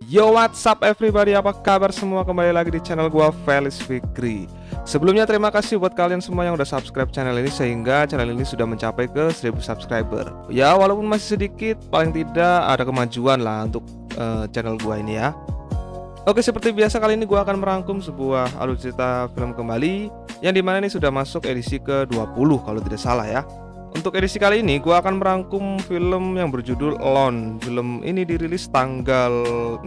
Yo, what's up everybody, apa kabar semua? Kembali lagi di channel gua, Felis Fikri. Sebelumnya terima kasih buat kalian semua yang udah subscribe channel ini, sehingga channel ini sudah mencapai ke 1000 subscriber. Ya, walaupun masih sedikit, paling tidak ada kemajuan lah untuk channel gua ini ya. Oke, seperti biasa kali ini gua akan merangkum sebuah alur cerita film kembali, yang dimana ini sudah masuk edisi ke-20 kalau tidak salah ya. Untuk edisi kali ini gue akan merangkum film yang berjudul Alone. Film ini dirilis tanggal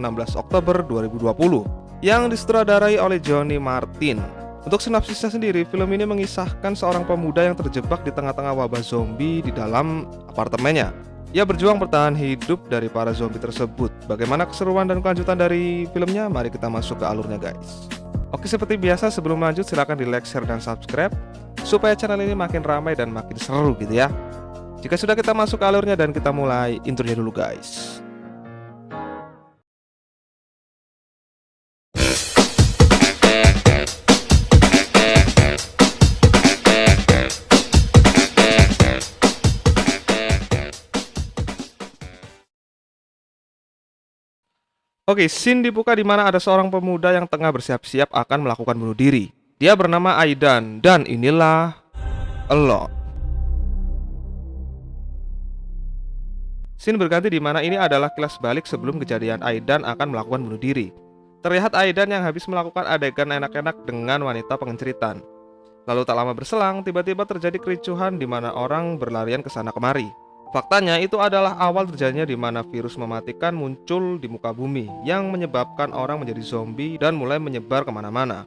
16 Oktober 2020 yang disutradarai oleh Johnny Martin. Untuk sinopsisnya sendiri, film ini mengisahkan seorang pemuda yang terjebak di tengah-tengah wabah zombie di dalam apartemennya. Ia berjuang bertahan hidup dari para zombie tersebut. Bagaimana keseruan dan kelanjutan dari filmnya? Mari kita masuk ke alurnya guys. Oke, seperti biasa sebelum lanjut silahkan di like, share, dan subscribe supaya channel ini makin ramai dan makin seru gitu ya. Jika sudah, kita masuk ke alurnya dan kita mulai intronya dulu guys. Oke, scene dibuka di mana ada seorang pemuda yang tengah bersiap-siap akan melakukan bunuh diri. Dia bernama Aidan dan inilah Alone. Scene berganti di mana ini adalah kilas balik sebelum kejadian Aidan akan melakukan bunuh diri. Terlihat Aidan yang habis melakukan adegan enak-enak dengan wanita pengenceritan. Lalu tak lama berselang, tiba-tiba terjadi kericuhan di mana orang berlarian ke sana kemari. Faktanya itu adalah awal terjadinya di mana virus mematikan muncul di muka bumi yang menyebabkan orang menjadi zombie dan mulai menyebar kemana-mana.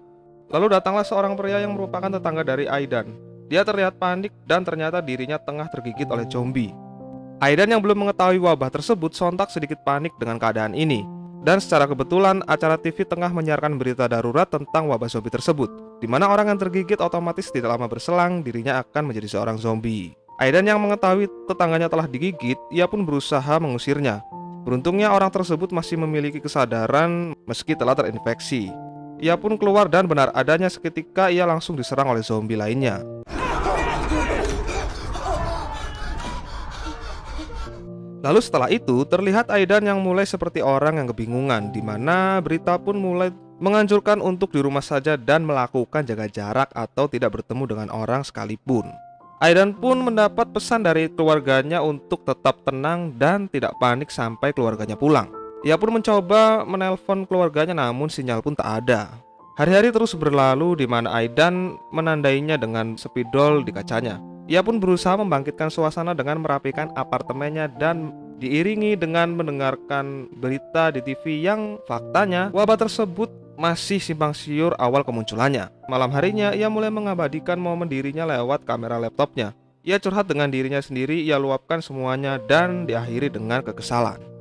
Lalu datanglah seorang pria yang merupakan tetangga dari Aidan. Dia terlihat panik dan ternyata dirinya tengah tergigit oleh zombie. Aidan yang belum mengetahui wabah tersebut sontak sedikit panik dengan keadaan ini. Dan secara kebetulan acara TV tengah menyiarkan berita darurat tentang wabah zombie tersebut, di mana orang yang tergigit otomatis tidak lama berselang dirinya akan menjadi seorang zombie. Aidan yang mengetahui tetangganya telah digigit, ia pun berusaha mengusirnya. Beruntungnya orang tersebut masih memiliki kesadaran meski telah terinfeksi. Ia pun keluar dan benar adanya seketika ia langsung diserang oleh zombie lainnya. Lalu setelah itu terlihat Aidan yang mulai seperti orang yang kebingungan, di mana berita pun mulai menganjurkan untuk di rumah saja dan melakukan jaga jarak atau tidak bertemu dengan orang sekalipun. Aidan pun mendapat pesan dari keluarganya untuk tetap tenang dan tidak panik sampai keluarganya pulang. Ia pun mencoba menelpon keluarganya namun sinyal pun tak ada. Hari-hari terus berlalu di mana Aidan menandainya dengan spidol di kacanya. Ia pun berusaha membangkitkan suasana dengan merapikan apartemennya dan diiringi dengan mendengarkan berita di TV yang faktanya wabah tersebut masih simpang siur awal kemunculannya. Malam harinya ia mulai mengabadikan momen dirinya lewat kamera laptopnya. Ia curhat dengan dirinya sendiri, ia luapkan semuanya dan diakhiri dengan kekesalan.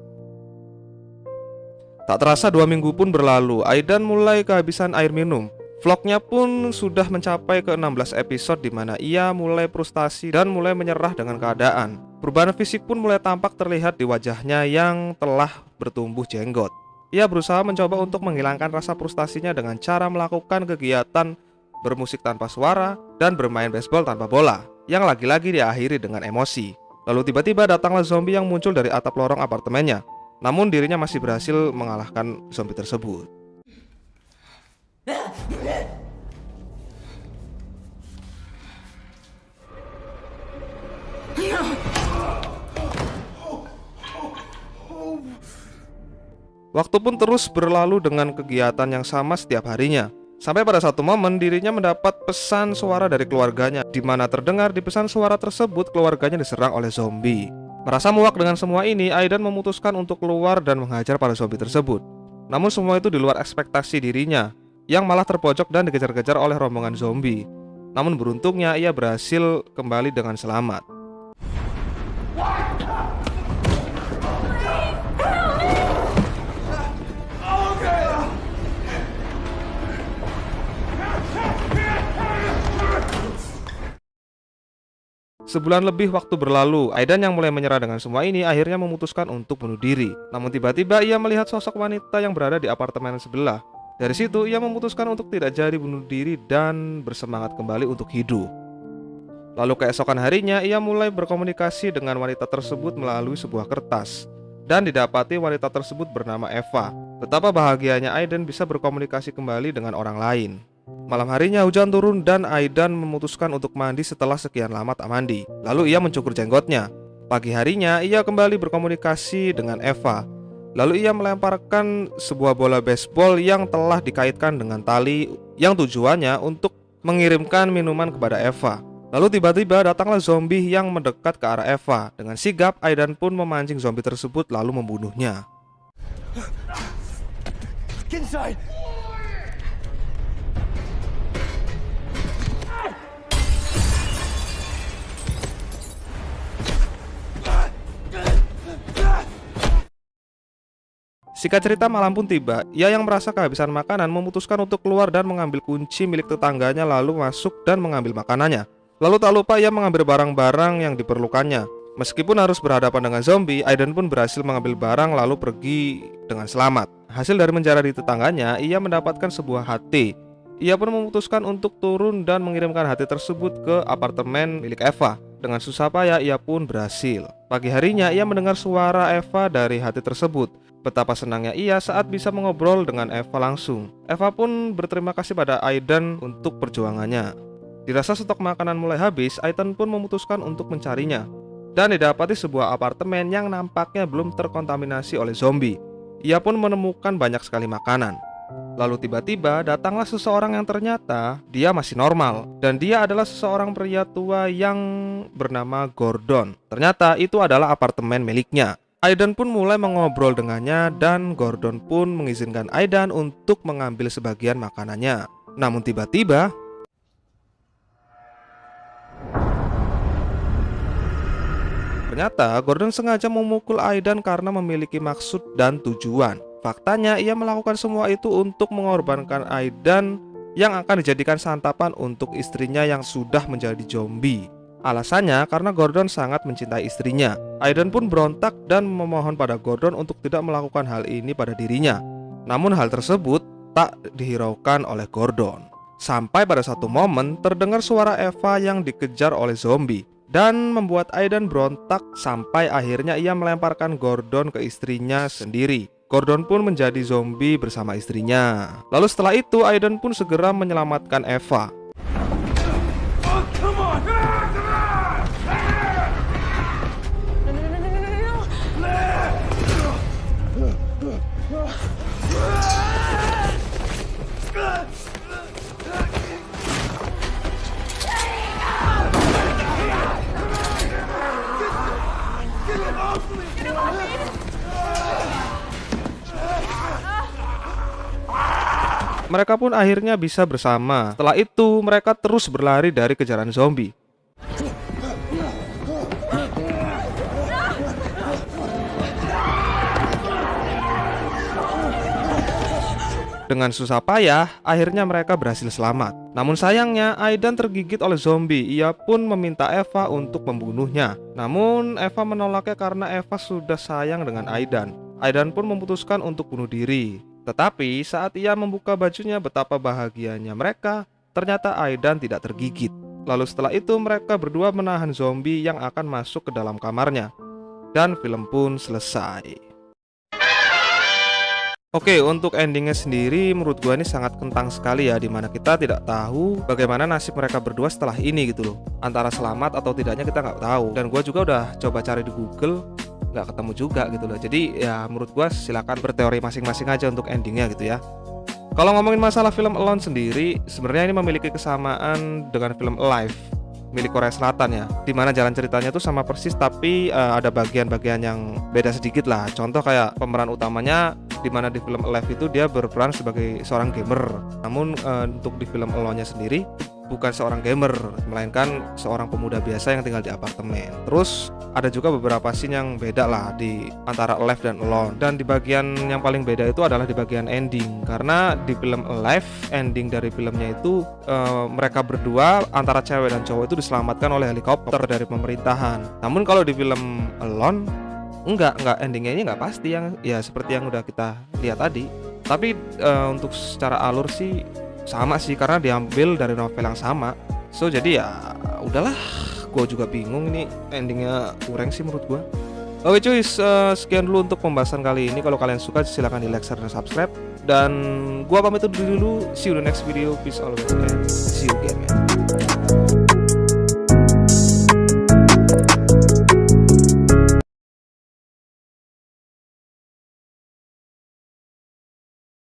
Tak terasa 2 minggu pun berlalu, Aidan mulai kehabisan air minum. Vlognya pun sudah mencapai ke 16 episode di mana ia mulai frustasi dan mulai menyerah dengan keadaan. Perubahan fisik pun mulai tampak terlihat di wajahnya yang telah bertumbuh jenggot. Ia berusaha mencoba untuk menghilangkan rasa frustasinya dengan cara melakukan kegiatan bermusik tanpa suara dan bermain baseball tanpa bola, yang lagi-lagi diakhiri dengan emosi. Lalu tiba-tiba datanglah zombie yang muncul dari atap lorong apartemennya. Namun dirinya masih berhasil mengalahkan zombie tersebut. Waktu pun terus berlalu dengan kegiatan yang sama setiap harinya. Sampai pada satu momen dirinya mendapat pesan suara dari keluarganya, di mana terdengar di pesan suara tersebut keluarganya diserang oleh zombie. Merasa muak dengan semua ini, Aidan memutuskan untuk keluar dan menghajar para zombie tersebut. Namun semua itu di luar ekspektasi dirinya, yang malah terpojok dan dikejar-kejar oleh rombongan zombie. Namun beruntungnya ia berhasil kembali dengan selamat. Sebulan lebih waktu berlalu, Aidan yang mulai menyerah dengan semua ini akhirnya memutuskan untuk bunuh diri. Namun tiba-tiba ia melihat sosok wanita yang berada di apartemen sebelah. Dari situ ia memutuskan untuk tidak jadi bunuh diri dan bersemangat kembali untuk hidup. Lalu keesokan harinya ia mulai berkomunikasi dengan wanita tersebut melalui sebuah kertas. Dan didapati wanita tersebut bernama Eva. Betapa bahagianya Aiden bisa berkomunikasi kembali dengan orang lain. Malam harinya hujan turun dan Aidan memutuskan untuk mandi setelah sekian lama tak mandi. Lalu ia mencukur jenggotnya. Pagi harinya ia kembali berkomunikasi dengan Eva. Lalu ia melemparkan sebuah bola baseball yang telah dikaitkan dengan tali yang tujuannya untuk mengirimkan minuman kepada Eva. Lalu tiba-tiba datanglah zombie yang mendekat ke arah Eva. Dengan sigap, Aidan pun memancing zombie tersebut lalu membunuhnya. Get inside! Singkat cerita, malam pun tiba. Ia yang merasa kehabisan makanan memutuskan untuk keluar dan mengambil kunci milik tetangganya lalu masuk dan mengambil makanannya. Lalu tak lupa ia mengambil barang-barang yang diperlukannya. Meskipun harus berhadapan dengan zombie, Aidan pun berhasil mengambil barang lalu pergi dengan selamat. Hasil dari menjara di tetangganya, ia mendapatkan sebuah HT. Ia pun memutuskan untuk turun dan mengirimkan HT tersebut ke apartemen milik Eva. Dengan susah payah ia pun berhasil. Pagi harinya ia mendengar suara Eva dari HT tersebut. Betapa senangnya ia saat bisa mengobrol dengan Eva langsung. Eva pun berterima kasih pada Aidan untuk perjuangannya. Dirasa stok makanan mulai habis, Aidan pun memutuskan untuk mencarinya dan didapati sebuah apartemen yang nampaknya belum terkontaminasi oleh zombie. Ia pun menemukan banyak sekali makanan. Lalu tiba-tiba datanglah seseorang yang ternyata dia masih normal, dan dia adalah seseorang pria tua yang bernama Gordon. Ternyata itu adalah apartemen miliknya. Aidan pun mulai mengobrol dengannya dan Gordon pun mengizinkan Aidan untuk mengambil sebagian makanannya. Namun tiba-tiba ternyata Gordon sengaja memukul Aidan karena memiliki maksud dan tujuan. Faktanya ia melakukan semua itu untuk mengorbankan Aidan yang akan dijadikan santapan untuk istrinya yang sudah menjadi zombie. Alasannya karena Gordon sangat mencintai istrinya. Aidan pun berontak dan memohon pada Gordon untuk tidak melakukan hal ini pada dirinya. Namun hal tersebut tak dihiraukan oleh Gordon. Sampai pada satu momen terdengar suara Eva yang dikejar oleh zombie dan membuat Aidan berontak sampai akhirnya ia melemparkan Gordon ke istrinya sendiri. Gordon pun menjadi zombie bersama istrinya. Lalu setelah itu Aidan pun segera menyelamatkan Eva. Oh, come on! Mereka pun akhirnya bisa bersama. Setelah itu mereka terus berlari dari kejaran zombie. Dengan susah payah, akhirnya mereka berhasil selamat. Namun sayangnya, Aidan tergigit oleh zombie. Ia pun meminta Eva untuk membunuhnya. Namun Eva menolaknya karena Eva sudah sayang dengan Aidan. Aidan pun memutuskan untuk bunuh diri. Tetapi saat ia membuka bajunya, betapa bahagianya mereka. Ternyata Aidan tidak tergigit. Lalu setelah itu mereka berdua menahan zombie yang akan masuk ke dalam kamarnya. Dan film pun selesai. Oke, untuk endingnya sendiri menurut gua ini sangat kentang sekali ya, dimana kita tidak tahu bagaimana nasib mereka berdua setelah ini gitu loh. Antara selamat atau tidaknya kita nggak tahu. Dan gua juga udah coba cari di Google, nggak ketemu juga gitu loh. Jadi ya menurut gua silakan berteori masing-masing aja untuk endingnya gitu ya. Kalau ngomongin masalah film Alone sendiri, sebenarnya ini memiliki kesamaan dengan film Alive milik Korea Selatan ya, dimana jalan ceritanya tuh sama persis tapi ada bagian-bagian yang beda sedikit lah. Contoh kayak pemeran utamanya, dimana di film Alive itu dia berperan sebagai seorang gamer. Namun untuk di film Alone-nya sendiri bukan seorang gamer, melainkan seorang pemuda biasa yang tinggal di apartemen. Terus ada juga beberapa scene yang beda lah di antara Alive dan Alone. Dan di bagian yang paling beda itu adalah di bagian ending, karena di film Alive ending dari filmnya itu mereka berdua antara cewek dan cowok itu diselamatkan oleh helikopter dari pemerintahan. Namun kalau di film Alone enggak endingnya ini enggak pasti, yang ya seperti yang udah kita lihat tadi. Tapi untuk secara alur sih sama sih, karena diambil dari novel yang sama. So jadi ya udahlah, gue juga bingung ini endingnya kurang sih menurut gue. Oke cuy, sekian dulu untuk pembahasan kali ini. Kalau kalian suka silahkan di like, share, dan subscribe. Dan gua pamit undur diri dulu. See you in the next video. Peace out and see you again, man.